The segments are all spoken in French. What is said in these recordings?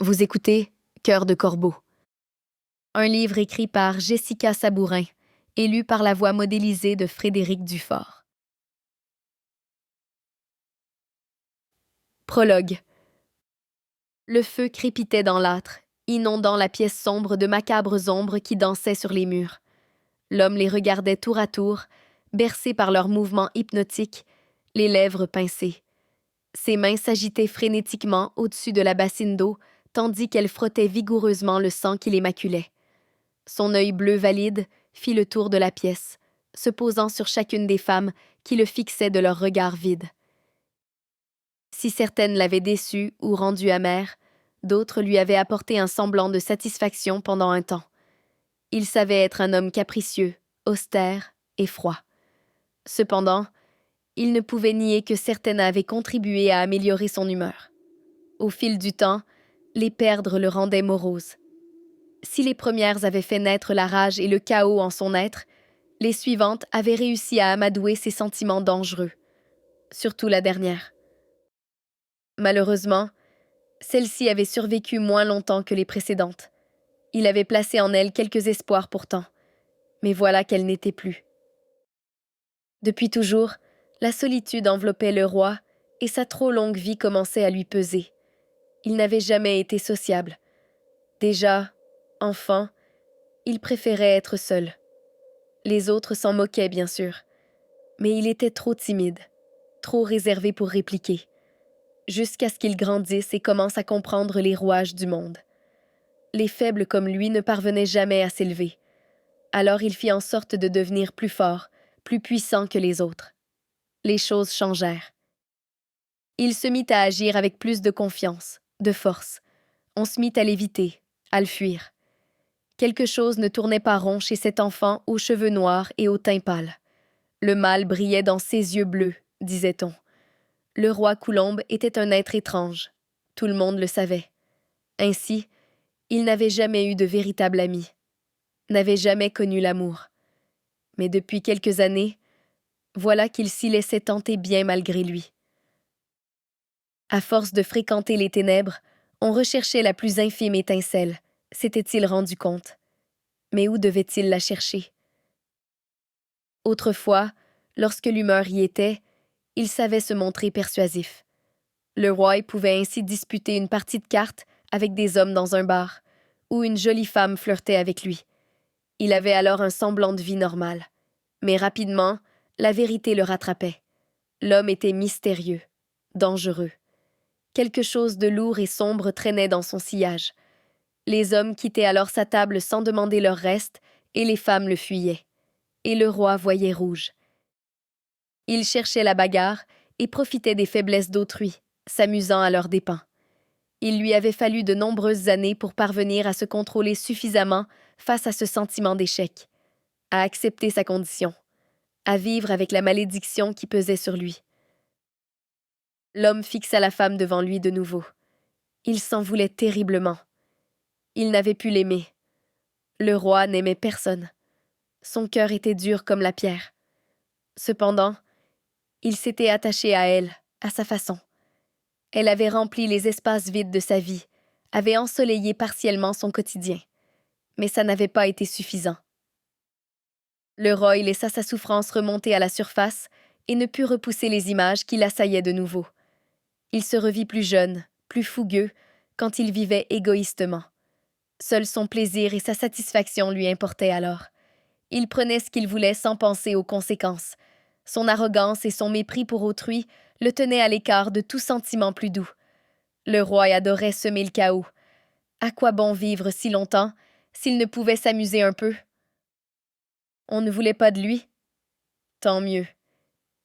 Vous écoutez Cœur de corbeau, un livre écrit par Jessica Sabourin et lu par la voix modélisée de Frédéric Dufort. Prologue. Le feu crépitait dans l'âtre, inondant la pièce sombre de macabres ombres qui dansaient sur les murs. L'homme les regardait tour à tour, bercé par leurs mouvements hypnotiques, les lèvres pincées. Ses mains s'agitaient frénétiquement au-dessus de la bassine d'eau, tandis qu'elle frottait vigoureusement le sang qui les maculait. Son œil bleu valide fit le tour de la pièce, se posant sur chacune des femmes qui le fixaient de leurs regards vides. Si certaines l'avaient déçu ou rendu amer, d'autres lui avaient apporté un semblant de satisfaction pendant un temps. Il savait être un homme capricieux, austère et froid. Cependant, il ne pouvait nier que certaines avaient contribué à améliorer son humeur. Au fil du temps, les perdre le rendait morose. Si les premières avaient fait naître la rage et le chaos en son être, les suivantes avaient réussi à amadouer ses sentiments dangereux. Surtout la dernière. Malheureusement, celle-ci avait survécu moins longtemps que les précédentes. Il avait placé en elle quelques espoirs pourtant, mais voilà qu'elle n'était plus. Depuis toujours, la solitude enveloppait le roi et sa trop longue vie commençait à lui peser. Il n'avait jamais été sociable. Déjà, enfant, il préférait être seul. Les autres s'en moquaient, bien sûr, mais il était trop timide, trop réservé pour répliquer, jusqu'à ce qu'il grandisse et commence à comprendre les rouages du monde. Les faibles comme lui ne parvenaient jamais à s'élever. Alors il fit en sorte de devenir plus fort, plus puissant que les autres. Les choses changèrent. Il se mit à agir avec plus de confiance, de force. On se mit à l'éviter, à le fuir. Quelque chose ne tournait pas rond chez cet enfant aux cheveux noirs et au teint pâle. Le mal brillait dans ses yeux bleus, disait-on. Le roi Coulombe était un être étrange. Tout le monde le savait. Ainsi, il n'avait jamais eu de véritable ami, n'avait jamais connu l'amour. Mais depuis quelques années, voilà qu'il s'y laissait tenter bien malgré lui. À force de fréquenter les ténèbres, on recherchait la plus infime étincelle, s'était-il rendu compte. Mais où devait-il la chercher? Autrefois, lorsque l'humeur y était, il savait se montrer persuasif. Le roi pouvait ainsi disputer une partie de cartes avec des hommes dans un bar, où une jolie femme flirtait avec lui. Il avait alors un semblant de vie normale. Mais rapidement, la vérité le rattrapait. L'homme était mystérieux, dangereux. Quelque chose de lourd et sombre traînait dans son sillage. Les hommes quittaient alors sa table sans demander leur reste, et les femmes le fuyaient. Et le roi voyait rouge. Il cherchait la bagarre et profitait des faiblesses d'autrui, s'amusant à leurs dépens. Il lui avait fallu de nombreuses années pour parvenir à se contrôler suffisamment face à ce sentiment d'échec, à accepter sa condition, à vivre avec la malédiction qui pesait sur lui. L'homme fixa la femme devant lui de nouveau. Il s'en voulait terriblement. Il n'avait pu l'aimer. Le roi n'aimait personne. Son cœur était dur comme la pierre. Cependant, il s'était attaché à elle, à sa façon. Elle avait rempli les espaces vides de sa vie, avait ensoleillé partiellement son quotidien. Mais ça n'avait pas été suffisant. Le roi laissa sa souffrance remonter à la surface et ne put repousser les images qui l'assaillaient de nouveau. Il se revit plus jeune, plus fougueux, quand il vivait égoïstement. Seul son plaisir et sa satisfaction lui importaient alors. Il prenait ce qu'il voulait sans penser aux conséquences. Son arrogance et son mépris pour autrui le tenaient à l'écart de tout sentiment plus doux. Le roi adorait semer le chaos. À quoi bon vivre si longtemps s'il ne pouvait s'amuser un peu? On ne voulait pas de lui? Tant mieux.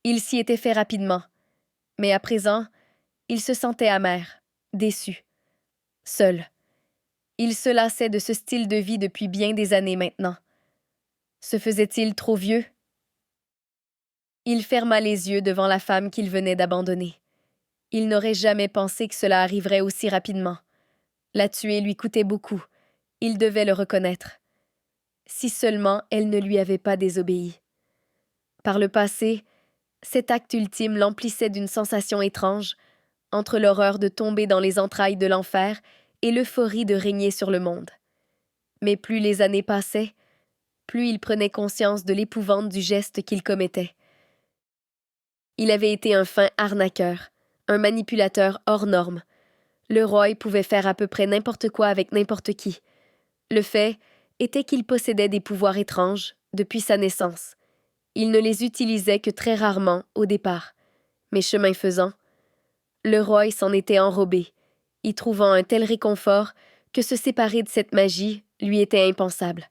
Il s'y était fait rapidement. Mais à présent, il se sentait amer, déçu, seul. Il se lassait de ce style de vie depuis bien des années maintenant. Se faisait-il trop vieux? Il ferma les yeux devant la femme qu'il venait d'abandonner. Il n'aurait jamais pensé que cela arriverait aussi rapidement. La tuer lui coûtait beaucoup. Il devait le reconnaître. Si seulement elle ne lui avait pas désobéi. Par le passé, cet acte ultime l'emplissait d'une sensation étrange, entre l'horreur de tomber dans les entrailles de l'enfer et l'euphorie de régner sur le monde. Mais plus les années passaient, plus il prenait conscience de l'épouvante du geste qu'il commettait. Il avait été un fin arnaqueur, un manipulateur hors norme. Le roi pouvait faire à peu près n'importe quoi avec n'importe qui. Le fait était qu'il possédait des pouvoirs étranges depuis sa naissance. Il ne les utilisait que très rarement au départ. Mais chemin faisant, le roi s'en était enrobé, y trouvant un tel réconfort que se séparer de cette magie lui était impensable.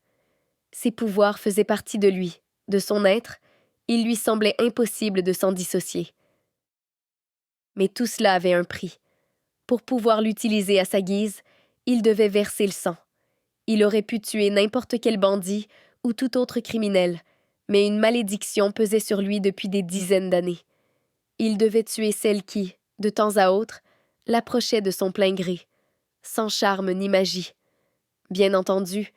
Ses pouvoirs faisaient partie de lui, de son être, il lui semblait impossible de s'en dissocier. Mais tout cela avait un prix. Pour pouvoir l'utiliser à sa guise, il devait verser le sang. Il aurait pu tuer n'importe quel bandit ou tout autre criminel, mais une malédiction pesait sur lui depuis des dizaines d'années. Il devait tuer celle qui, de temps à autre, l'approchait de son plein gré, sans charme ni magie. Bien entendu,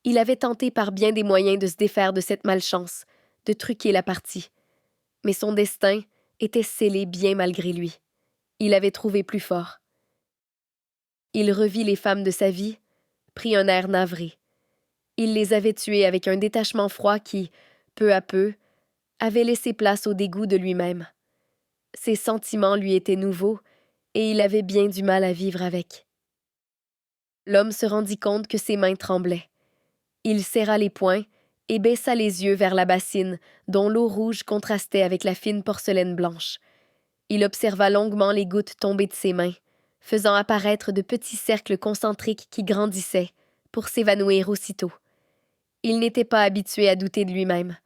il avait tenté par bien des moyens de se défaire de cette malchance, de truquer la partie. Mais son destin était scellé bien malgré lui. Il avait trouvé plus fort. Il revit les femmes de sa vie, prit un air navré. Il les avait tuées avec un détachement froid qui, peu à peu, avait laissé place au dégoût de lui-même. Ses sentiments lui étaient nouveaux, et il avait bien du mal à vivre avec. L'homme se rendit compte que ses mains tremblaient. Il serra les poings et baissa les yeux vers la bassine, dont l'eau rouge contrastait avec la fine porcelaine blanche. Il observa longuement les gouttes tombées de ses mains, faisant apparaître de petits cercles concentriques qui grandissaient, pour s'évanouir aussitôt. Il n'était pas habitué à douter de lui-même.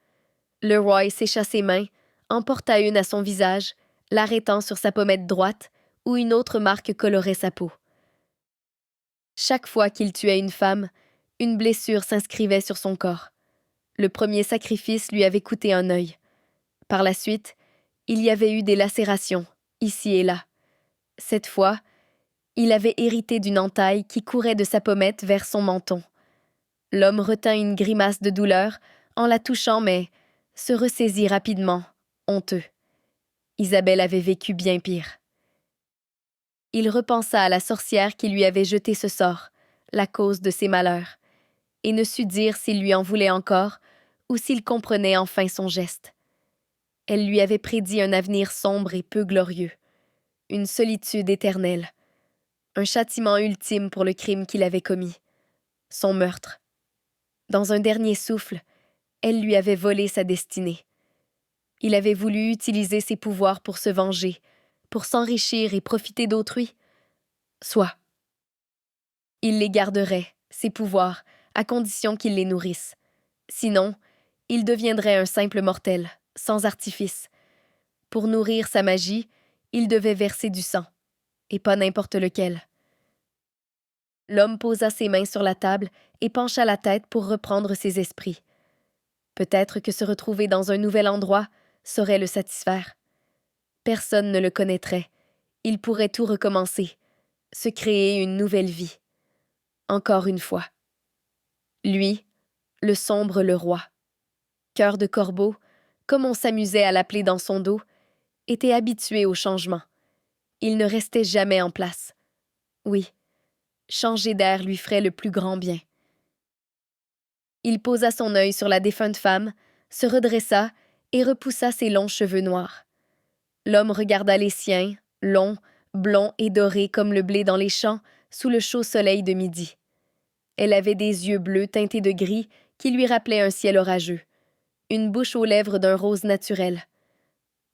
Le roi sécha ses mains, en porta une à son visage, l'arrêtant sur sa pommette droite, où une autre marque colorait sa peau. Chaque fois qu'il tuait une femme, une blessure s'inscrivait sur son corps. Le premier sacrifice lui avait coûté un œil. Par la suite, il y avait eu des lacérations, ici et là. Cette fois, il avait hérité d'une entaille qui courait de sa pommette vers son menton. L'homme retint une grimace de douleur en la touchant, mais se ressaisit rapidement, honteux. Isabelle avait vécu bien pire. Il repensa à la sorcière qui lui avait jeté ce sort, la cause de ses malheurs, et ne sut dire s'il lui en voulait encore ou s'il comprenait enfin son geste. Elle lui avait prédit un avenir sombre et peu glorieux, une solitude éternelle, un châtiment ultime pour le crime qu'il avait commis, son meurtre. Dans un dernier souffle, elle lui avait volé sa destinée. Il avait voulu utiliser ses pouvoirs pour se venger, pour s'enrichir et profiter d'autrui. Soit. Il les garderait, ses pouvoirs, à condition qu'il les nourrisse. Sinon, il deviendrait un simple mortel, sans artifice. Pour nourrir sa magie, il devait verser du sang, et pas n'importe lequel. L'homme posa ses mains sur la table et pencha la tête pour reprendre ses esprits. Peut-être que se retrouver dans un nouvel endroit saurait le satisfaire. Personne ne le connaîtrait. Il pourrait tout recommencer, se créer une nouvelle vie. Encore une fois. Lui, le sombre le roi. Cœur de corbeau, comme on s'amusait à l'appeler dans son dos, était habitué au changement. Il ne restait jamais en place. Oui, changer d'air lui ferait le plus grand bien. Il posa son œil sur la défunte femme, se redressa et repoussa ses longs cheveux noirs. L'homme regarda les siens, longs, blonds et dorés comme le blé dans les champs, sous le chaud soleil de midi. Elle avait des yeux bleus teintés de gris qui lui rappelaient un ciel orageux, une bouche aux lèvres d'un rose naturel.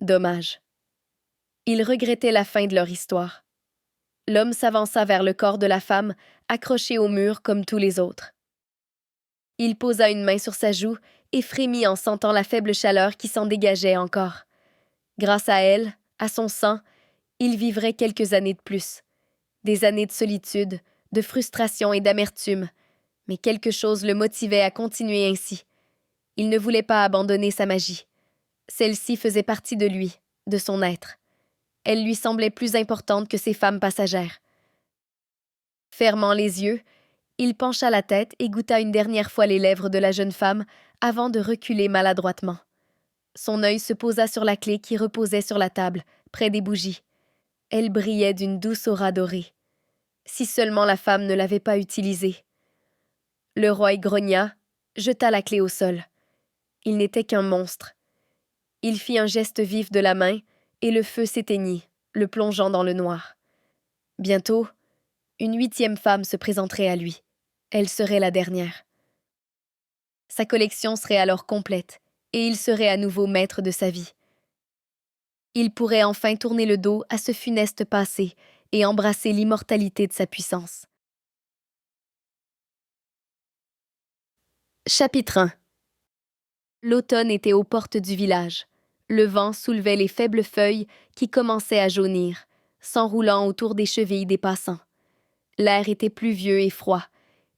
Dommage. Il regrettait la fin de leur histoire. L'homme s'avança vers le corps de la femme, accroché au mur comme tous les autres. Il posa une main sur sa joue et frémit en sentant la faible chaleur qui s'en dégageait encore. Grâce à elle, à son sang, il vivrait quelques années de plus. Des années de solitude, de frustration et d'amertume, mais quelque chose le motivait à continuer ainsi. Il ne voulait pas abandonner sa magie. Celle-ci faisait partie de lui, de son être. Elle lui semblait plus importante que ces femmes passagères. Fermant les yeux, il pencha la tête et goûta une dernière fois les lèvres de la jeune femme avant de reculer maladroitement. Son œil se posa sur la clé qui reposait sur la table, près des bougies. Elle brillait d'une douce aura dorée. Si seulement la femme ne l'avait pas utilisé. Le roi grogna, jeta la clé au sol. Il n'était qu'un monstre. Il fit un geste vif de la main, et le feu s'éteignit, le plongeant dans le noir. Bientôt, une 8e femme se présenterait à lui. Elle serait la dernière. Sa collection serait alors complète, et il serait à nouveau maître de sa vie. Il pourrait enfin tourner le dos à ce funeste passé et embrasser l'immortalité de sa puissance. Chapitre 1. L'automne était aux portes du village. Le vent soulevait les faibles feuilles qui commençaient à jaunir, s'enroulant autour des chevilles des passants. L'air était pluvieux et froid,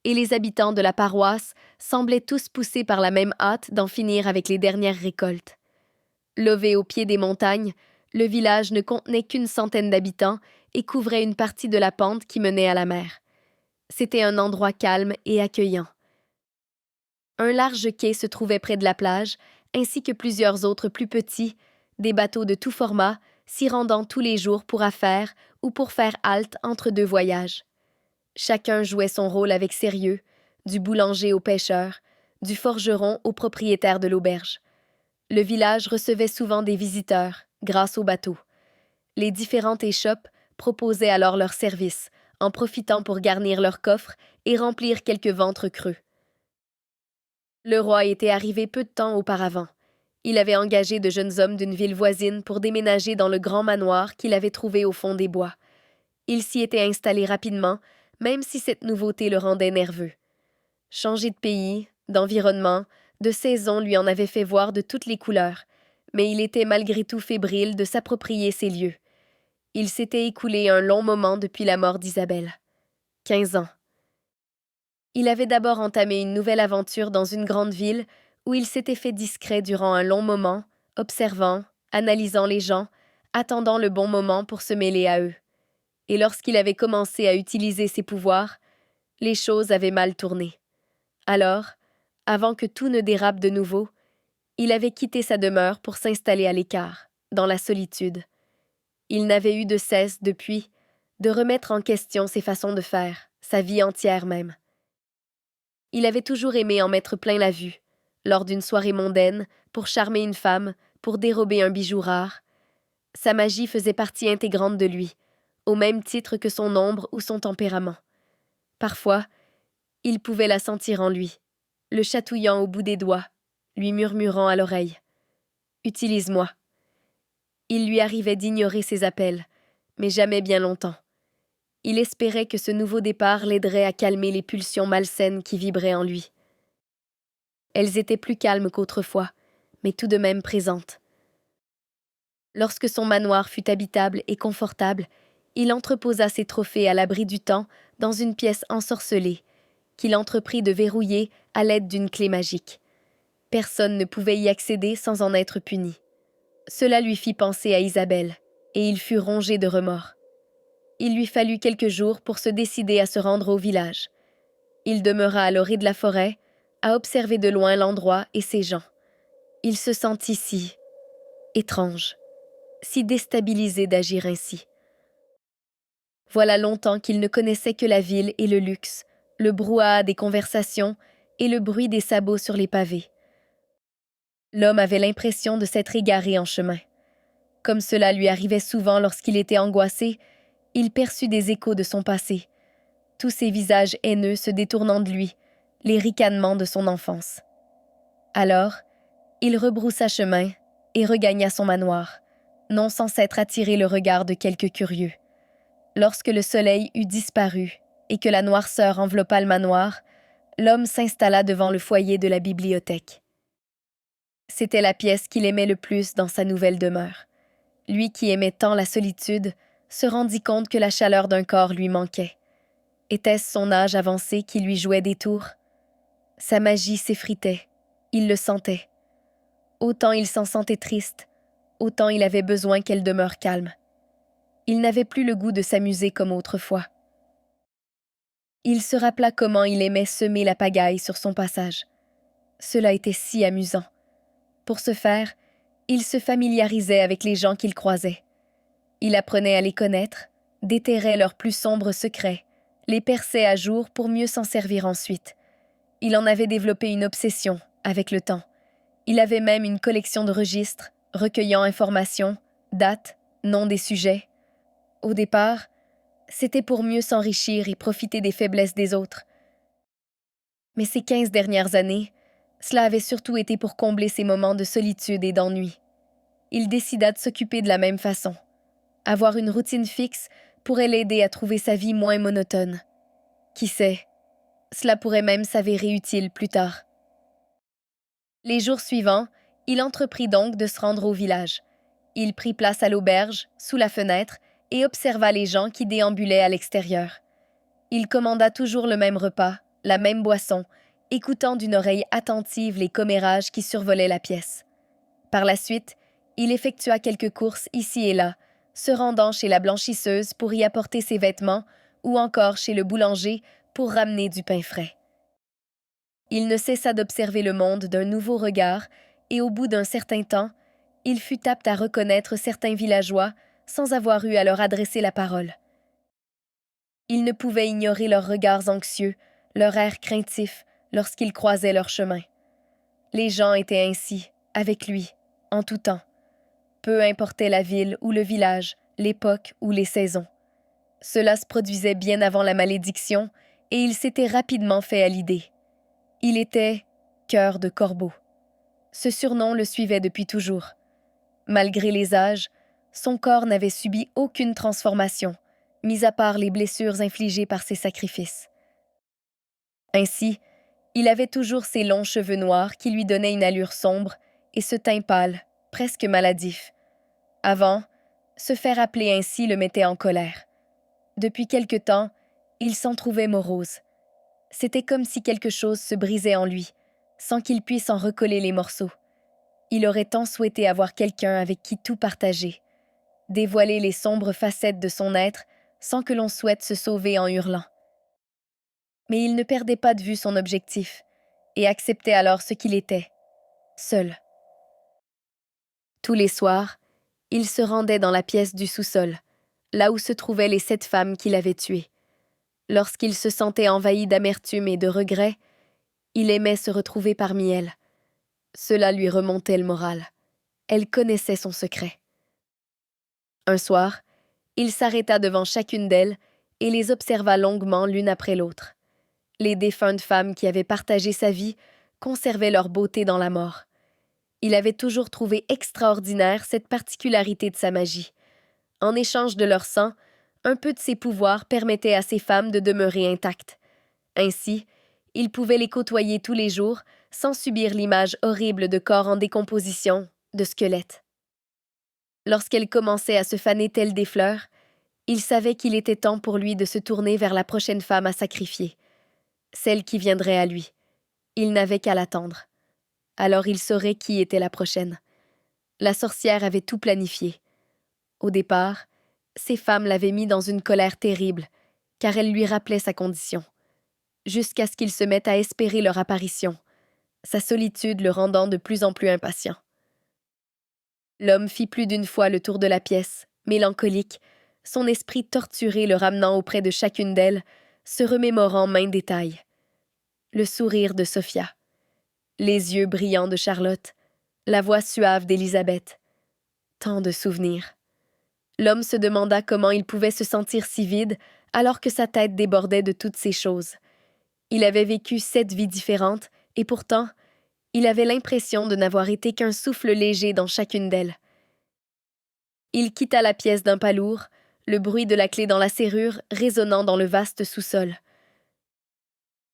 et les habitants de la paroisse semblaient tous poussés par la même hâte d'en finir avec les dernières récoltes. Lové au pied des montagnes, le village ne contenait qu'une centaine d'habitants et couvrait une partie de la pente qui menait à la mer. C'était un endroit calme et accueillant. Un large quai se trouvait près de la plage, ainsi que plusieurs autres plus petits, des bateaux de tout format, s'y rendant tous les jours pour affaires ou pour faire halte entre 2 voyages. Chacun jouait son rôle avec sérieux, du boulanger au pêcheur, du forgeron au propriétaire de l'auberge. Le village recevait souvent des visiteurs, grâce aux bateaux. Les différentes échoppes proposaient alors leurs services, en profitant pour garnir leurs coffres et remplir quelques ventres creux. Le roi était arrivé peu de temps auparavant. Il avait engagé de jeunes hommes d'une ville voisine pour déménager dans le grand manoir qu'il avait trouvé au fond des bois. Il s'y était installé rapidement, même si cette nouveauté le rendait nerveux. Changer de pays, d'environnement, de saison lui en avait fait voir de toutes les couleurs, mais il était malgré tout fébrile de s'approprier ces lieux. Il s'était écoulé un long moment depuis la mort d'Isabelle. 15 ans. Il avait d'abord entamé une nouvelle aventure dans une grande ville où il s'était fait discret durant un long moment, observant, analysant les gens, attendant le bon moment pour se mêler à eux. Et lorsqu'il avait commencé à utiliser ses pouvoirs, les choses avaient mal tourné. Alors, avant que tout ne dérape de nouveau, il avait quitté sa demeure pour s'installer à l'écart, dans la solitude. Il n'avait eu de cesse, depuis, de remettre en question ses façons de faire, sa vie entière même. Il avait toujours aimé en mettre plein la vue, lors d'une soirée mondaine, pour charmer une femme, pour dérober un bijou rare. Sa magie faisait partie intégrante de lui, au même titre que son ombre ou son tempérament. Parfois, il pouvait la sentir en lui, le chatouillant au bout des doigts, lui murmurant à l'oreille « Utilise-moi ». Il lui arrivait d'ignorer ses appels, mais jamais bien longtemps. Il espérait que ce nouveau départ l'aiderait à calmer les pulsions malsaines qui vibraient en lui. Elles étaient plus calmes qu'autrefois, mais tout de même présentes. Lorsque son manoir fut habitable et confortable, il entreposa ses trophées à l'abri du temps dans une pièce ensorcelée, qu'il entreprit de verrouiller à l'aide d'une clé magique. Personne ne pouvait y accéder sans en être puni. Cela lui fit penser à Isabelle, et il fut rongé de remords. Il lui fallut quelques jours pour se décider à se rendre au village. Il demeura à l'orée de la forêt, à observer de loin l'endroit et ses gens. Il se sentit si étrange, si déstabilisé d'agir ainsi. Voilà longtemps qu'il ne connaissait que la ville et le luxe, le brouhaha des conversations et le bruit des sabots sur les pavés. L'homme avait l'impression de s'être égaré en chemin. Comme cela lui arrivait souvent lorsqu'il était angoissé, il perçut des échos de son passé, tous ces visages haineux se détournant de lui, les ricanements de son enfance. Alors, il rebroussa chemin et regagna son manoir, non sans s'être attiré le regard de quelques curieux. Lorsque le soleil eut disparu et que la noirceur enveloppa le manoir, l'homme s'installa devant le foyer de la bibliothèque. C'était la pièce qu'il aimait le plus dans sa nouvelle demeure. Lui qui aimait tant la solitude se rendit compte que la chaleur d'un corps lui manquait. Était-ce son âge avancé qui lui jouait des tours? Sa magie s'effritait, il le sentait. Autant il s'en sentait triste, autant il avait besoin qu'elle demeure calme. Il n'avait plus le goût de s'amuser comme autrefois. Il se rappela comment il aimait semer la pagaille sur son passage. Cela était si amusant. Pour ce faire, il se familiarisait avec les gens qu'il croisait. Il apprenait à les connaître, déterrait leurs plus sombres secrets, les perçait à jour pour mieux s'en servir ensuite. Il en avait développé une obsession avec le temps. Il avait même une collection de registres, recueillant informations, dates, noms des sujets. Au départ, c'était pour mieux s'enrichir et profiter des faiblesses des autres. Mais ces 15 dernières années, cela avait surtout été pour combler ses moments de solitude et d'ennui. Il décida de s'occuper de la même façon. Avoir une routine fixe pourrait l'aider à trouver sa vie moins monotone. Qui sait, cela pourrait même s'avérer utile plus tard. Les jours suivants, il entreprit donc de se rendre au village. Il prit place à l'auberge, sous la fenêtre, et observa les gens qui déambulaient à l'extérieur. Il commanda toujours le même repas, la même boisson, écoutant d'une oreille attentive les commérages qui survolaient la pièce. Par la suite, il effectua quelques courses ici et là, se rendant chez la blanchisseuse pour y apporter ses vêtements ou encore chez le boulanger pour ramener du pain frais. Il ne cessa d'observer le monde d'un nouveau regard et au bout d'un certain temps, il fut apte à reconnaître certains villageois sans avoir eu à leur adresser la parole. Il ne pouvait ignorer leurs regards anxieux, leur air craintif lorsqu'ils croisaient leur chemin. Les gens étaient ainsi, avec lui, en tout temps. Peu importait la ville ou le village, l'époque ou les saisons. Cela se produisait bien avant la malédiction et il s'était rapidement fait à l'idée. Il était « cœur de corbeau ». Ce surnom le suivait depuis toujours. Malgré les âges, son corps n'avait subi aucune transformation, mis à part les blessures infligées par ses sacrifices. Ainsi, il avait toujours ses longs cheveux noirs qui lui donnaient une allure sombre et ce teint pâle, presque maladif. Avant, se faire appeler ainsi le mettait en colère. Depuis quelque temps, il s'en trouvait morose. C'était comme si quelque chose se brisait en lui, sans qu'il puisse en recoller les morceaux. Il aurait tant souhaité avoir quelqu'un avec qui tout partager, dévoiler les sombres facettes de son être sans que l'on souhaite se sauver en hurlant. Mais il ne perdait pas de vue son objectif et acceptait alors ce qu'il était, seul. Tous les soirs, il se rendait dans la pièce du sous-sol, là où se trouvaient les 7 femmes qu'il avait tuées. Lorsqu'il se sentait envahi d'amertume et de regret, il aimait se retrouver parmi elles. Cela lui remontait le moral. Elle connaissait son secret. Un soir, il s'arrêta devant chacune d'elles et les observa longuement l'une après l'autre. Les défuntes femmes qui avaient partagé sa vie conservaient leur beauté dans la mort. Il avait toujours trouvé extraordinaire cette particularité de sa magie. En échange de leur sang, un peu de ses pouvoirs permettait à ces femmes de demeurer intactes. Ainsi, il pouvait les côtoyer tous les jours sans subir l'image horrible de corps en décomposition, de squelettes. Lorsqu'elles commençaient à se faner telles des fleurs, il savait qu'il était temps pour lui de se tourner vers la prochaine femme à sacrifier, celle qui viendrait à lui. Il n'avait qu'à l'attendre. Alors il saurait qui était la prochaine. La sorcière avait tout planifié. Au départ, ces femmes l'avaient mis dans une colère terrible, car elle lui rappelait sa condition, jusqu'à ce qu'il se mette à espérer leur apparition, sa solitude le rendant de plus en plus impatient. L'homme fit plus d'une fois le tour de la pièce, mélancolique, son esprit torturé le ramenant auprès de chacune d'elles, se remémorant maints détails. Le sourire de Sophia, les yeux brillants de Charlotte, la voix suave d'Élisabeth. Tant de souvenirs. L'homme se demanda comment il pouvait se sentir si vide alors que sa tête débordait de toutes ces choses. Il avait vécu 7 vies différentes et pourtant, il avait l'impression de n'avoir été qu'un souffle léger dans chacune d'elles. Il quitta la pièce d'un pas lourd, le bruit de la clé dans la serrure résonnant dans le vaste sous-sol.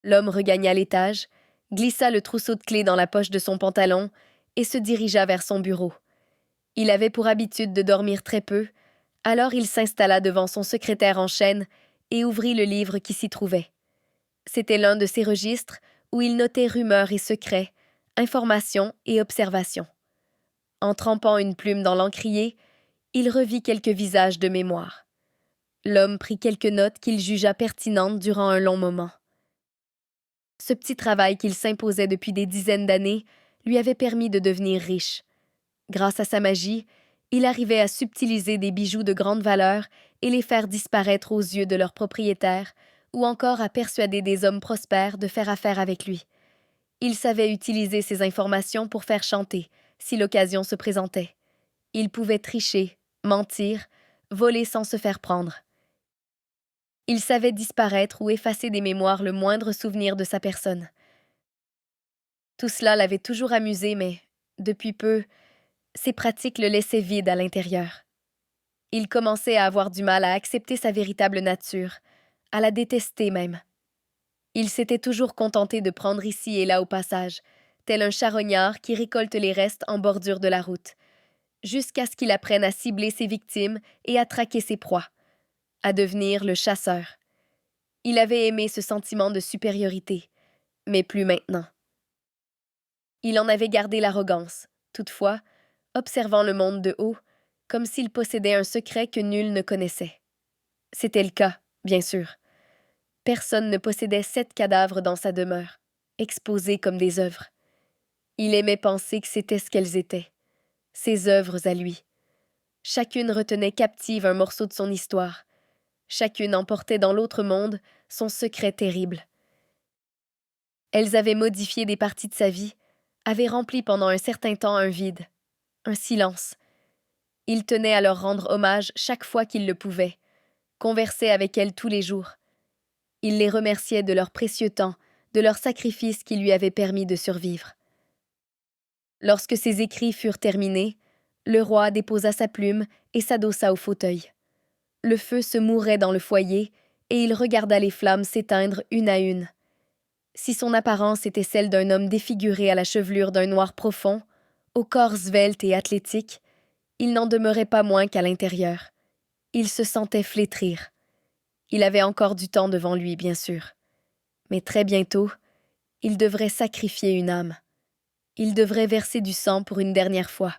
L'homme regagna l'étage, glissa le trousseau de clés dans la poche de son pantalon et se dirigea vers son bureau. Il avait pour habitude de dormir très peu, alors il s'installa devant son secrétaire en chaîne et ouvrit le livre qui s'y trouvait. C'était l'un de ses registres où il notait rumeurs et secrets, informations et observations. En trempant une plume dans l'encrier, il revit quelques visages de mémoire. L'homme prit quelques notes qu'il jugea pertinentes durant un long moment. Ce petit travail qu'il s'imposait depuis des dizaines d'années lui avait permis de devenir riche. Grâce à sa magie, il arrivait à subtiliser des bijoux de grande valeur et les faire disparaître aux yeux de leurs propriétaires ou encore à persuader des hommes prospères de faire affaire avec lui. Il savait utiliser ces informations pour faire chanter, si l'occasion se présentait. Il pouvait tricher, mentir, voler sans se faire prendre. Il savait disparaître ou effacer des mémoires le moindre souvenir de sa personne. Tout cela l'avait toujours amusé, mais, depuis peu, ces pratiques le laissaient vide à l'intérieur. Il commençait à avoir du mal à accepter sa véritable nature, à la détester même. Il s'était toujours contenté de prendre ici et là au passage, tel un charognard qui récolte les restes en bordure de la route, jusqu'à ce qu'il apprenne à cibler ses victimes et à traquer ses proies, à devenir le chasseur. Il avait aimé ce sentiment de supériorité, mais plus maintenant. Il en avait gardé l'arrogance, toutefois, observant le monde de haut, comme s'il possédait un secret que nul ne connaissait. C'était le cas, bien sûr. Personne ne possédait 7 cadavres dans sa demeure, exposés comme des œuvres. Il aimait penser que c'était ce qu'elles étaient, ses œuvres à lui. Chacune retenait captive un morceau de son histoire. Chacune emportait dans l'autre monde son secret terrible. Elles avaient modifié des parties de sa vie, avaient rempli pendant un certain temps un vide, un silence. Il tenait à leur rendre hommage chaque fois qu'il le pouvait, conversait avec elles tous les jours. Il les remerciait de leur précieux temps, de leur sacrifice qui lui avait permis de survivre. Lorsque ses écrits furent terminés, le roi déposa sa plume et s'adossa au fauteuil. Le feu se mourait dans le foyer et il regarda les flammes s'éteindre une à une. Si son apparence était celle d'un homme défiguré à la chevelure d'un noir profond, au corps svelte et athlétique, il n'en demeurait pas moins qu'à l'intérieur. Il se sentait flétrir. Il avait encore du temps devant lui, bien sûr. Mais très bientôt, il devrait sacrifier une âme. Il devrait verser du sang pour une dernière fois.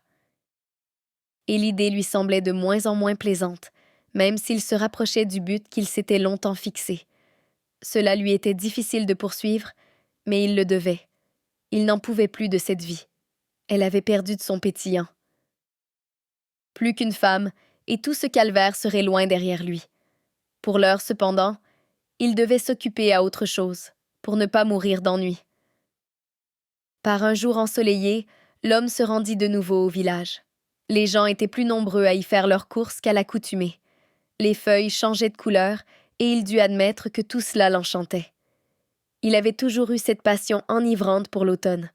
Et l'idée lui semblait de moins en moins plaisante, même s'il se rapprochait du but qu'il s'était longtemps fixé. Cela lui était difficile de poursuivre, mais il le devait. Il n'en pouvait plus de cette vie. Elle avait perdu de son pétillant. Plus qu'une femme, et tout ce calvaire serait loin derrière lui. Pour l'heure, cependant, il devait s'occuper à autre chose, pour ne pas mourir d'ennui. Par un jour ensoleillé, l'homme se rendit de nouveau au village. Les gens étaient plus nombreux à y faire leurs courses qu'à l'accoutumée. Les feuilles changeaient de couleur, et il dut admettre que tout cela l'enchantait. Il avait toujours eu cette passion enivrante pour l'automne.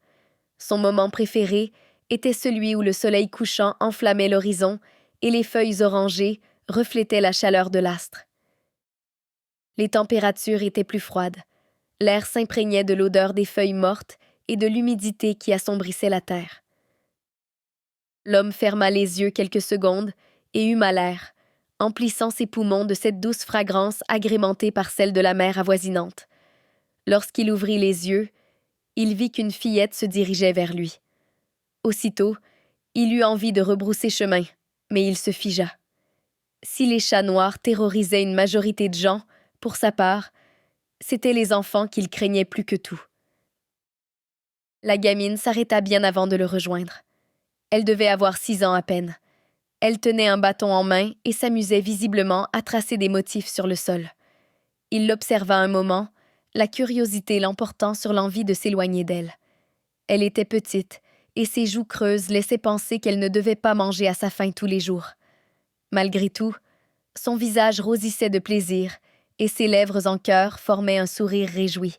Son moment préféré était celui où le soleil couchant enflammait l'horizon et les feuilles orangées reflétaient la chaleur de l'astre. Les températures étaient plus froides. L'air s'imprégnait de l'odeur des feuilles mortes et de l'humidité qui assombrissait la terre. L'homme ferma les yeux quelques secondes et huma l'air, emplissant ses poumons de cette douce fragrance agrémentée par celle de la mer avoisinante. Lorsqu'il ouvrit les yeux, il vit qu'une fillette se dirigeait vers lui. Aussitôt, il eut envie de rebrousser chemin, mais il se figea. Si les chats noirs terrorisaient une majorité de gens, pour sa part, c'étaient les enfants qu'il craignait plus que tout. La gamine s'arrêta bien avant de le rejoindre. Elle devait avoir 6 ans à peine. Elle tenait un bâton en main et s'amusait visiblement à tracer des motifs sur le sol. Il l'observa un moment, la curiosité l'emportant sur l'envie de s'éloigner d'elle. Elle était petite, et ses joues creuses laissaient penser qu'elle ne devait pas manger à sa faim tous les jours. Malgré tout, son visage rosissait de plaisir, et ses lèvres en cœur formaient un sourire réjoui.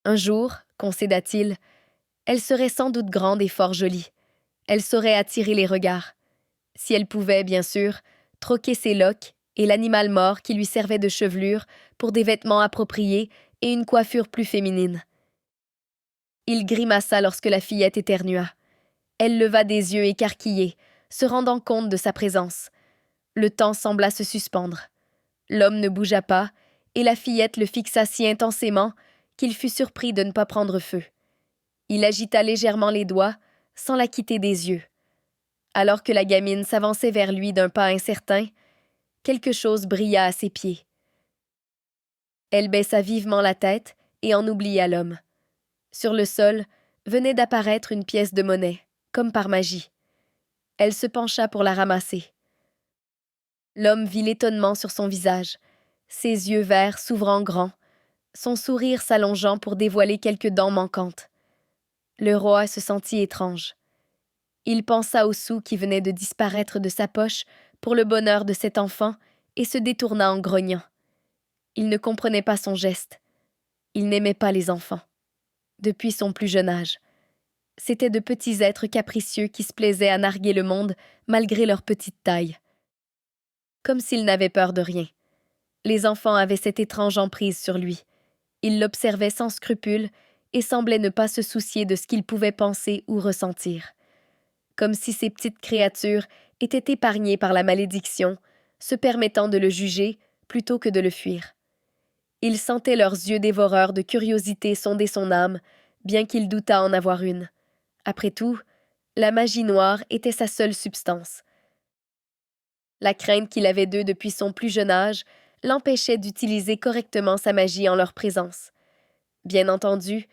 Un jour, concéda-t-il, elle serait sans doute grande et fort jolie. Elle saurait attirer les regards. Si elle pouvait, bien sûr, troquer ses loques et l'animal mort qui lui servait de chevelure pour des vêtements appropriés et une coiffure plus féminine. Il grimaça lorsque la fillette éternua. Elle leva des yeux écarquillés, se rendant compte de sa présence. Le temps sembla se suspendre. L'homme ne bougea pas, et la fillette le fixa si intensément qu'il fut surpris de ne pas prendre feu. Il agita légèrement les doigts, sans la quitter des yeux. Alors que la gamine s'avançait vers lui d'un pas incertain, quelque chose brilla à ses pieds. Elle baissa vivement la tête et en oublia l'homme. Sur le sol venait d'apparaître une pièce de monnaie, comme par magie. Elle se pencha pour la ramasser. L'homme vit l'étonnement sur son visage. ses yeux verts s'ouvrant grands, son sourire s'allongeant pour dévoiler quelques dents manquantes. Le roi se sentit étrange. Il pensa aux sous qui venaient de disparaître de sa poche pour le bonheur de cet enfant et se détourna en grognant. Il ne comprenait pas son geste. Il n'aimait pas les enfants. Depuis son plus jeune âge. C'étaient de petits êtres capricieux qui se plaisaient à narguer le monde malgré leur petite taille. Comme s'il n'avait peur de rien. Les enfants avaient cette étrange emprise sur lui. Ils l'observaient sans scrupule et semblaient ne pas se soucier de ce qu'il pouvait penser ou ressentir. Comme si ces petites créatures étaient épargnées par la malédiction, se permettant de le juger plutôt que de le fuir. Il sentait leurs yeux dévoreurs de curiosité sonder son âme, bien qu'il doutât en avoir une. Après tout, la magie noire était sa seule substance. La crainte qu'il avait d'eux depuis son plus jeune âge l'empêchait d'utiliser correctement sa magie en leur présence. Bien entendu,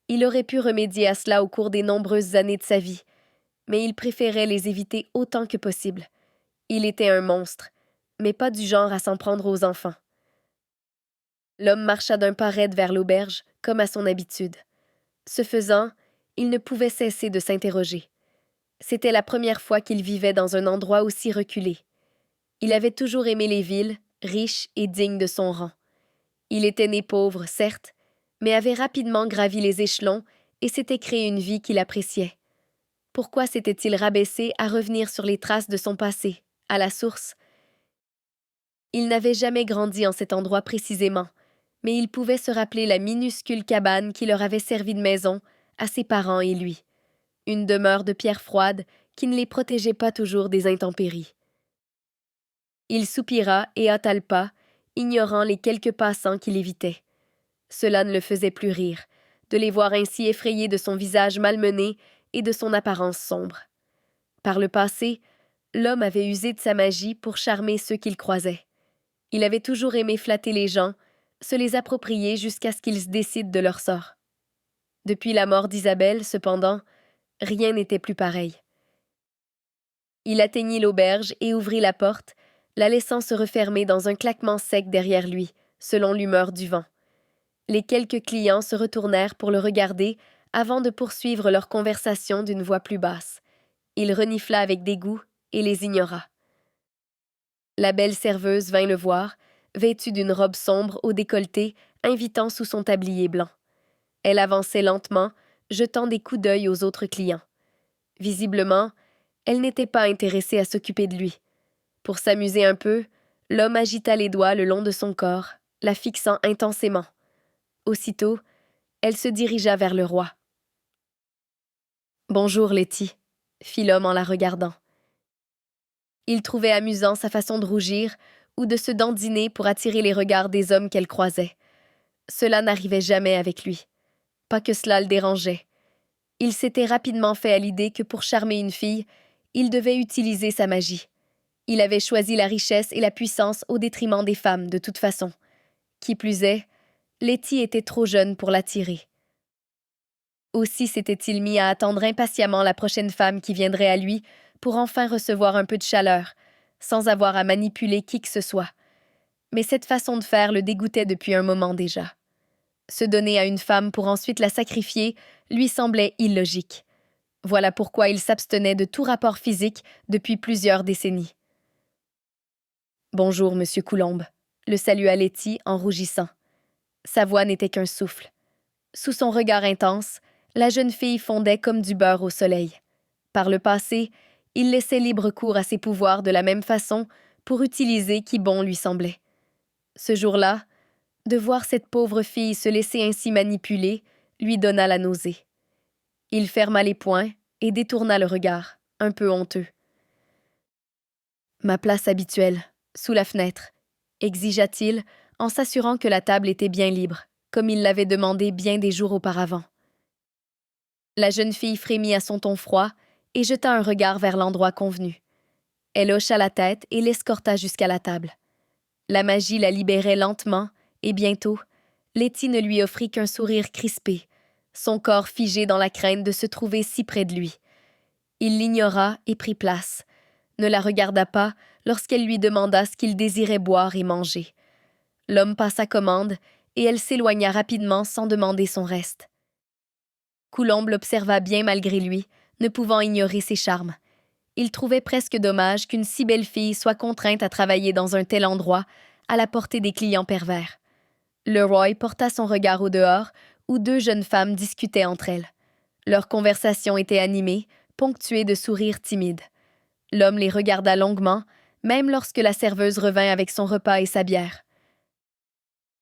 il aurait pu remédier à cela au cours des nombreuses années de sa vie, mais il préférait les éviter autant que possible. Il était un monstre, mais pas du genre à s'en prendre aux enfants. L'homme marcha d'un pas raide vers l'auberge, comme à son habitude. Ce faisant, il ne pouvait cesser de s'interroger. C'était la première fois qu'il vivait dans un endroit aussi reculé. Il avait toujours aimé les villes, riches et dignes de son rang. Il était né pauvre, certes, mais avait rapidement gravi les échelons et s'était créé une vie qu'il appréciait. Pourquoi s'était-il rabaissé à revenir sur les traces de son passé, à la source? Il n'avait jamais grandi en cet endroit précisément, mais il pouvait se rappeler la minuscule cabane qui leur avait servi de maison à ses parents et lui. Une demeure de pierre froide qui ne les protégeait pas toujours des intempéries. Il soupira et hâta le pas, ignorant les quelques passants qui l'évitaient. Cela ne le faisait plus rire, de les voir ainsi effrayés de son visage malmené et de son apparence sombre. Par le passé, l'homme avait usé de sa magie pour charmer ceux qu'il croisait. Il avait toujours aimé flatter les gens, se les approprier jusqu'à ce qu'ils se décident de leur sort. Depuis la mort d'Isabelle, cependant, rien n'était plus pareil. Il atteignit l'auberge et ouvrit la porte, la laissant se refermer dans un claquement sec derrière lui, selon l'humeur du vent. Les quelques clients se retournèrent pour le regarder avant de poursuivre leur conversation d'une voix plus basse. Il renifla avec dégoût et les ignora. La belle serveuse vint le voir, vêtue d'une robe sombre au décolleté, invitant sous son tablier blanc. Elle avançait lentement, jetant des coups d'œil aux autres clients. Visiblement, elle n'était pas intéressée à s'occuper de lui. Pour s'amuser un peu, l'homme agita les doigts le long de son corps, la fixant intensément. Aussitôt, elle se dirigea vers le roi. « Bonjour, Letty », fit l'homme en la regardant. Il trouvait amusant sa façon de rougir ou de se dandiner pour attirer les regards des hommes qu'elle croisait. Cela n'arrivait jamais avec lui. Pas que cela le dérangeait. Il s'était rapidement fait à l'idée que pour charmer une fille, il devait utiliser sa magie. Il avait choisi la richesse et la puissance au détriment des femmes, de toute façon. Qui plus est, Letty était trop jeune pour l'attirer. Aussi s'était-il mis à attendre impatiemment la prochaine femme qui viendrait à lui pour enfin recevoir un peu de chaleur, sans avoir à manipuler qui que ce soit. Mais cette façon de faire le dégoûtait depuis un moment déjà. Se donner à une femme pour ensuite la sacrifier lui semblait illogique. Voilà pourquoi il s'abstenait de tout rapport physique depuis plusieurs décennies. « Bonjour, monsieur Coulombe », le salua Letty en rougissant. Sa voix n'était qu'un souffle. Sous son regard intense, la jeune fille fondait comme du beurre au soleil. Par le passé, il laissait libre cours à ses pouvoirs de la même façon pour utiliser qui bon lui semblait. Ce jour-là, de voir cette pauvre fille se laisser ainsi manipuler lui donna la nausée. Il ferma les poings et détourna le regard, un peu honteux. « Ma place habituelle, sous la fenêtre », exigea-t-il en s'assurant que la table était bien libre, comme il l'avait demandé bien des jours auparavant. La jeune fille frémit à son ton froid et jeta un regard vers l'endroit convenu. Elle hocha la tête et l'escorta jusqu'à la table. La magie la libérait lentement et bientôt, Letty ne lui offrit qu'un sourire crispé, son corps figé dans la crainte de se trouver si près de lui. Il l'ignora et prit place, ne la regarda pas lorsqu'elle lui demanda ce qu'il désirait boire et manger. L'homme passa commande, et elle s'éloigna rapidement sans demander son reste. Coulombe l'observa bien malgré lui, ne pouvant ignorer ses charmes. Il trouvait presque dommage qu'une si belle fille soit contrainte à travailler dans un tel endroit, à la portée des clients pervers. Le Roy porta son regard au dehors, où deux jeunes femmes discutaient entre elles. Leur conversation était animée, ponctuée de sourires timides. L'homme les regarda longuement, même lorsque la serveuse revint avec son repas et sa bière.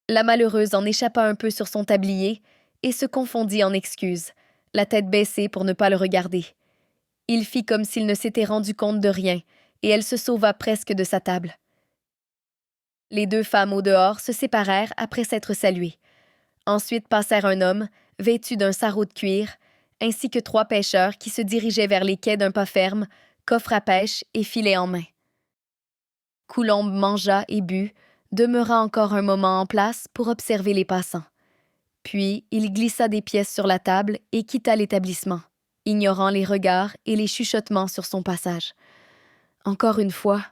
La malheureuse en échappa un peu sur son tablier et se confondit en excuses, la tête baissée pour ne pas le regarder. Il fit comme s'il ne s'était rendu compte de rien, et elle se sauva presque de sa table. Les deux femmes au dehors se séparèrent après s'être saluées. Ensuite passèrent un homme, vêtu d'un sarrau de cuir, ainsi que trois pêcheurs qui se dirigeaient vers les quais d'un pas ferme, coffre à pêche et filet en main. Coulombe mangea et but, demeura encore un moment en place pour observer les passants. Puis, il glissa des pièces sur la table et quitta l'établissement, ignorant les regards et les chuchotements sur son passage. Encore une fois,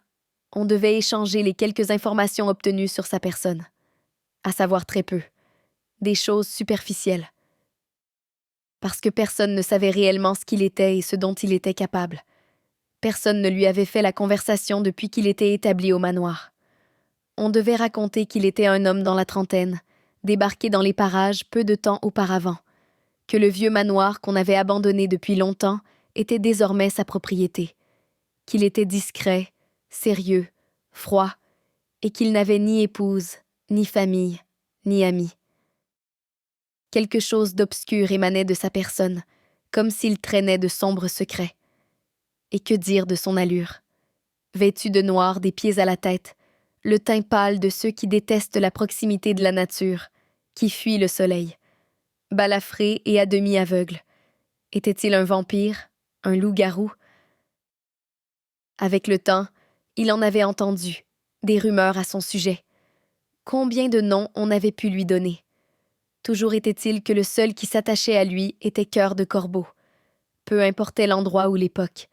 on devait échanger les quelques informations obtenues sur sa personne. À savoir très peu. Des choses superficielles. Parce que personne ne savait réellement ce qu'il était et ce dont il était capable. Personne ne lui avait fait la conversation depuis qu'il était établi au manoir. On devait raconter qu'il était un homme dans la trentaine, débarqué dans les parages peu de temps auparavant, que le vieux manoir qu'on avait abandonné depuis longtemps était désormais sa propriété, qu'il était discret, sérieux, froid, et qu'il n'avait ni épouse, ni famille, ni amis. Quelque chose d'obscur émanait de sa personne, comme s'il traînait de sombres secrets. Et que dire de son allure? Vêtu de noir des pieds à la tête, le teint pâle de ceux qui détestent la proximité de la nature, qui fuient le soleil. Balafré et à demi aveugle. Était-il un vampire, un loup-garou? Avec le temps, il en avait entendu, des rumeurs à son sujet. Combien de noms on avait pu lui donner? Toujours était-il que le seul qui s'attachait à lui était Cœur de Corbeau. Peu importait l'endroit ou l'époque.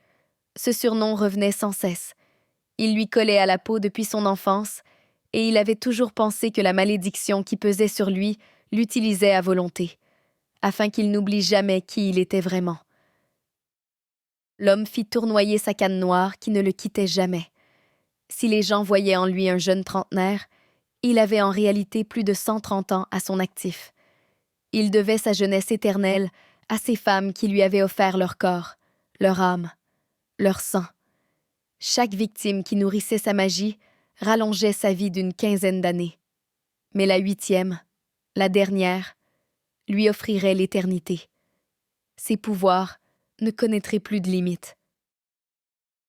Ce surnom revenait sans cesse. Il lui collait à la peau depuis son enfance, et il avait toujours pensé que la malédiction qui pesait sur lui l'utilisait à volonté, afin qu'il n'oublie jamais qui il était vraiment. L'homme fit tournoyer sa canne noire qui ne le quittait jamais. Si les gens voyaient en lui un jeune trentenaire, il avait en réalité plus de 130 ans à son actif. Il devait sa jeunesse éternelle à ces femmes qui lui avaient offert leur corps, leur âme, leur sang. Chaque victime qui nourrissait sa magie rallongeait sa vie d'une quinzaine d'années. Mais la 8e, la dernière, lui offrirait l'éternité. Ses pouvoirs ne connaîtraient plus de limites.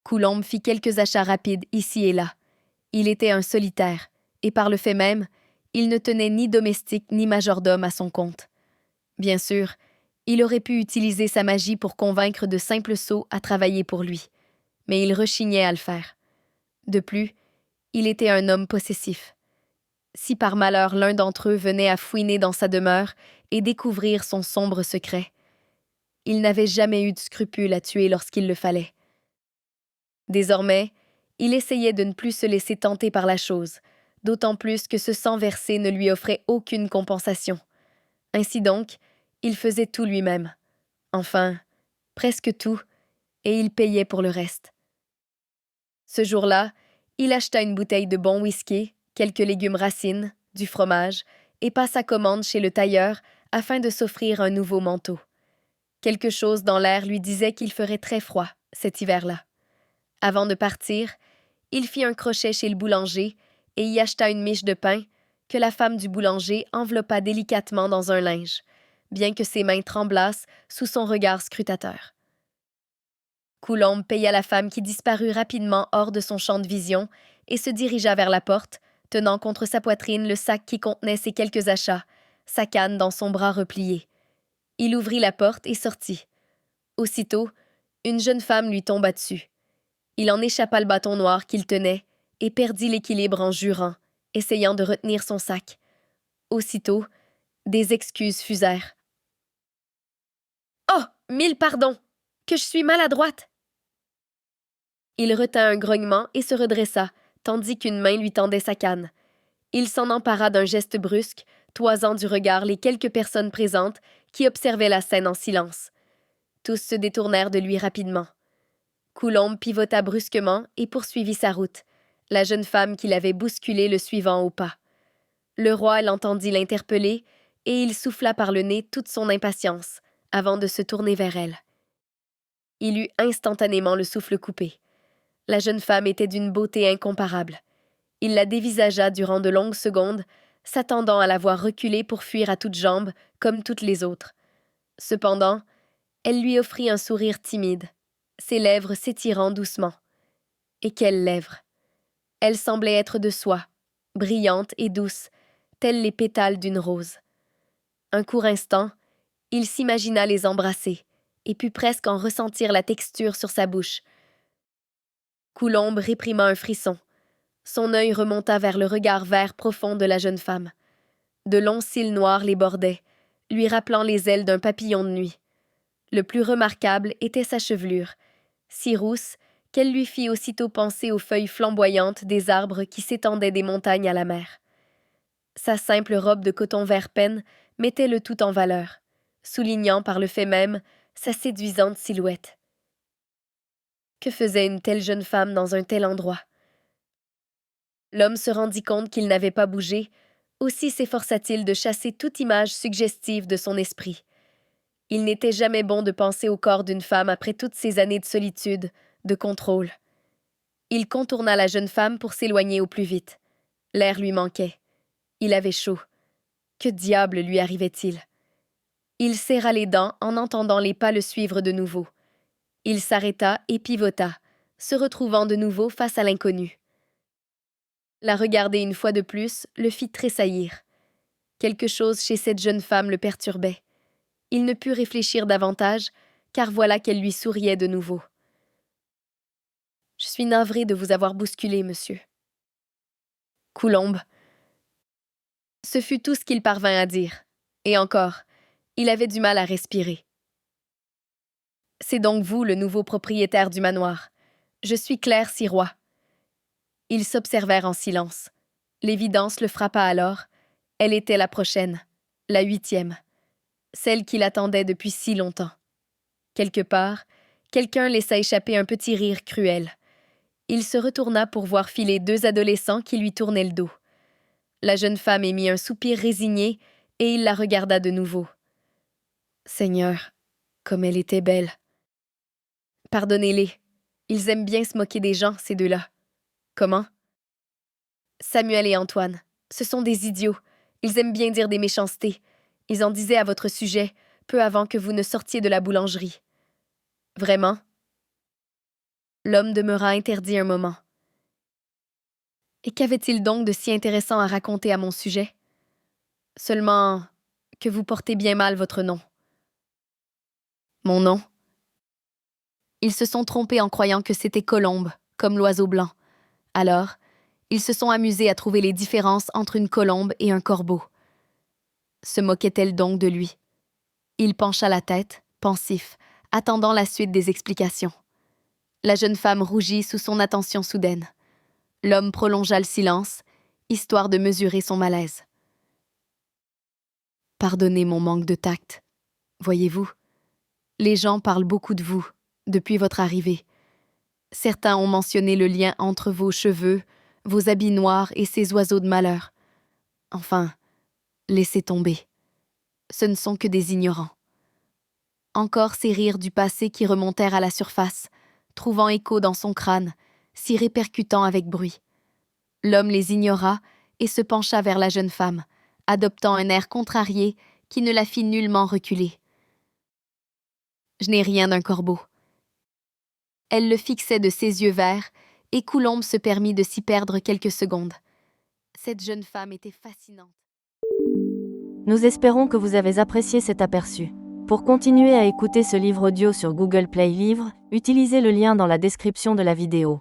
Coulombe fit quelques achats rapides ici et là. Il était un solitaire, et par le fait même, il ne tenait ni domestique ni majordome à son compte. Bien sûr, il aurait pu utiliser sa magie pour convaincre de simples sots à travailler pour lui, mais il rechignait à le faire. De plus, il était un homme possessif. Si par malheur l'un d'entre eux venait à fouiner dans sa demeure et découvrir son sombre secret, il n'avait jamais eu de scrupule à tuer lorsqu'il le fallait. Désormais, il essayait de ne plus se laisser tenter par la chose, d'autant plus que ce sang versé ne lui offrait aucune compensation. Ainsi donc, il faisait tout lui-même. Enfin, presque tout, et il payait pour le reste. Ce jour-là, il acheta une bouteille de bon whisky, quelques légumes racines, du fromage, et passa commande chez le tailleur afin de s'offrir un nouveau manteau. Quelque chose dans l'air lui disait qu'il ferait très froid cet hiver-là. Avant de partir, il fit un crochet chez le boulanger et y acheta une miche de pain que la femme du boulanger enveloppa délicatement dans un linge, bien que ses mains tremblassent sous son regard scrutateur. Coulombe paya la femme qui disparut rapidement hors de son champ de vision et se dirigea vers la porte, tenant contre sa poitrine le sac qui contenait ses quelques achats, sa canne dans son bras replié. Il ouvrit la porte et sortit. Aussitôt, une jeune femme lui tomba dessus. Il en échappa le bâton noir qu'il tenait et perdit l'équilibre en jurant, essayant de retenir son sac. Aussitôt, des excuses fusèrent. « Oh, 1000 pardons! Que je suis maladroite! » Il retint un grognement et se redressa, tandis qu'une main lui tendait sa canne. Il s'en empara d'un geste brusque, toisant du regard les quelques personnes présentes qui observaient la scène en silence. Tous se détournèrent de lui rapidement. Coulombe pivota brusquement et poursuivit sa route, la jeune femme qui l'avait bousculé le suivant au pas. Le roi l'entendit l'interpeller et il souffla par le nez toute son impatience avant de se tourner vers elle. Il eut instantanément le souffle coupé. La jeune femme était d'une beauté incomparable. Il la dévisagea durant de longues secondes, s'attendant à la voir reculer pour fuir à toutes jambes, comme toutes les autres. Cependant, elle lui offrit un sourire timide, ses lèvres s'étirant doucement. Et quelles lèvres! Elles semblaient être de soie, brillantes et douces, telles les pétales d'une rose. Un court instant, il s'imagina les embrasser, et put presque en ressentir la texture sur sa bouche. Coulombe réprima un frisson. Son œil remonta vers le regard vert profond de la jeune femme. De longs cils noirs les bordaient, lui rappelant les ailes d'un papillon de nuit. Le plus remarquable était sa chevelure, si rousse qu'elle lui fit aussitôt penser aux feuilles flamboyantes des arbres qui s'étendaient des montagnes à la mer. Sa simple robe de coton vert peine mettait le tout en valeur, soulignant par le fait même sa séduisante silhouette. Que faisait une telle jeune femme dans un tel endroit? L'homme se rendit compte qu'il n'avait pas bougé, aussi s'efforça-t-il de chasser toute image suggestive de son esprit. Il n'était jamais bon de penser au corps d'une femme après toutes ces années de solitude, de contrôle. Il contourna la jeune femme pour s'éloigner au plus vite. L'air lui manquait. Il avait chaud. Que diable lui arrivait-il? Il serra les dents en entendant les pas le suivre de nouveau. Il s'arrêta et pivota, se retrouvant de nouveau face à l'inconnu. La regarder une fois de plus le fit tressaillir. Quelque chose chez cette jeune femme le perturbait. Il ne put réfléchir davantage, car voilà qu'elle lui souriait de nouveau. « Je suis navrée de vous avoir bousculé, monsieur. » Coulombe. Ce fut tout ce qu'il parvint à dire. Et encore, il avait du mal à respirer. « C'est donc vous, le nouveau propriétaire du manoir. Je suis Claire Sirois. » Ils s'observèrent en silence. L'évidence le frappa alors. Elle était la prochaine, la 8e, celle qu'il attendait depuis si longtemps. Quelque part, quelqu'un laissa échapper un petit rire cruel. Il se retourna pour voir filer 2 adolescents qui lui tournaient le dos. La jeune femme émit un soupir résigné et il la regarda de nouveau. Seigneur, comme elle était belle. Pardonnez-les, ils aiment bien se moquer des gens, ces deux-là. Comment? Samuel et Antoine, ce sont des idiots. Ils aiment bien dire des méchancetés. Ils en disaient à votre sujet, peu avant que vous ne sortiez de la boulangerie. Vraiment? L'homme demeura interdit un moment. Et qu'avait-il donc de si intéressant à raconter à mon sujet? Seulement que vous portez bien mal votre nom. Mon nom? Ils se sont trompés en croyant que c'était Colombe, comme l'oiseau blanc. Alors, ils se sont amusés à trouver les différences entre une colombe et un corbeau. Se moquait-elle donc de lui? Il pencha la tête, pensif, attendant la suite des explications. La jeune femme rougit sous son attention soudaine. L'homme prolongea le silence, histoire de mesurer son malaise. Pardonnez mon manque de tact. Voyez-vous, les gens parlent beaucoup de vous, depuis votre arrivée. Certains ont mentionné le lien entre vos cheveux, vos habits noirs et ces oiseaux de malheur. Enfin, laissez tomber. Ce ne sont que des ignorants. Encore ces rires du passé qui remontèrent à la surface, trouvant écho dans son crâne, si répercutant avec bruit. L'homme les ignora et se pencha vers la jeune femme, adoptant un air contrarié qui ne la fit nullement reculer. Je n'ai rien d'un corbeau. Elle le fixait de ses yeux verts, et Coulombe se permit de s'y perdre quelques secondes. Cette jeune femme était fascinante. Nous espérons que vous avez apprécié cet aperçu. Pour continuer à écouter ce livre audio sur Google Play Livres, utilisez le lien dans la description de la vidéo.